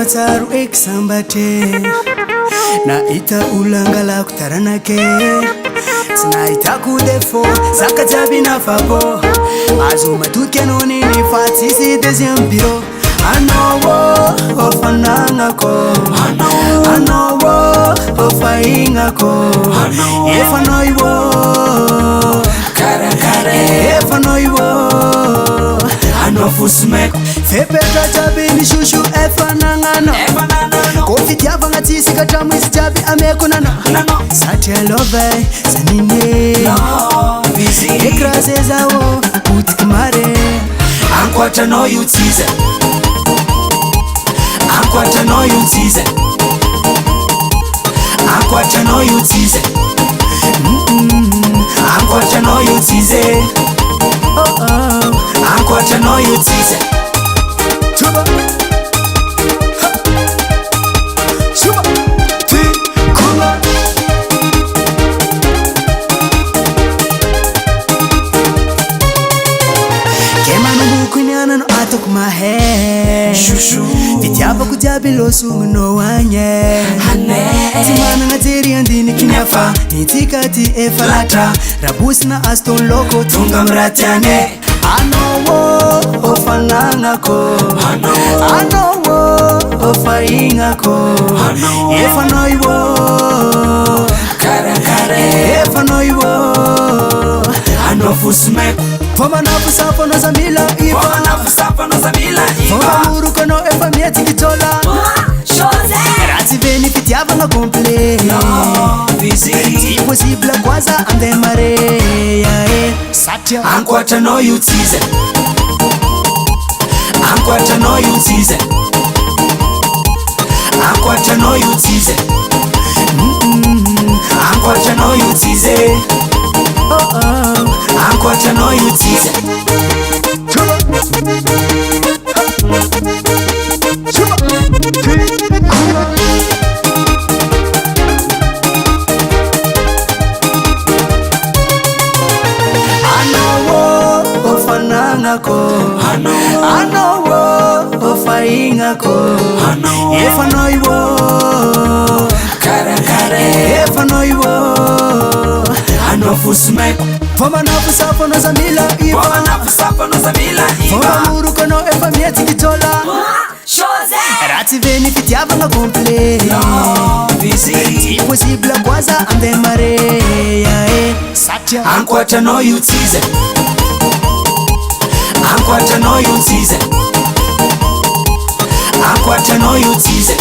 Tsaru eksambate na ita ulangala kutaranake Sina ita kudefo saka jabi na fabo Azo matuke noni ni fatisi deuxième bureau Anowo ofanangako Anowo ofaingako Efanoiwo Efanoiwo Anofusmek Fepeta jabi ni shushu efanangano Kofi tiava ngatisi katamwisi jabi amekonano Sati alove sanine Ekrase zawo utikimare Ankwata no you tease Ankwata no you tease Ankwata no you tease Ankwata no you tease Ankwata no you tease Chuba Chuba Tikuma Kema nungu kunyana no atok mahe Shushu Vitiapa kujabi losu mno wanye Timana ngateri andini kinyafa Nitikati efalata Rabus na aston loko tunga mratiane Anowo ofanangako Anowo ofaingako Efanoiwo Efanoiwo Anofusmek Foma nafusapo no zamila iwa Foma nafusapo no zamila iwa Foma muruko no efa mieti kitola Rati benefit yava no komple Si possible kwaza ande mare Satya Ankwata no you tease Ankwata no you tease Ankwata no you tease Ankwata no you tease Ankwata no you tease Anowo ofanangako Anowo ofaingako Efanoiwo Efanoiwo Anofusmek Foma nafusapo no zamila iwa Foma nafusapo no zamila Foma iwa muruko no efa mieti kitola Rati benefit yava no komple Si possible kwaza ande mare Satya Ankwata no you tease Ankwata no you tease Ankwata no you tease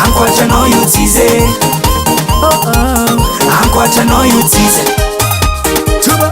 Ankwata no you tease Ankwata no you tease Chuba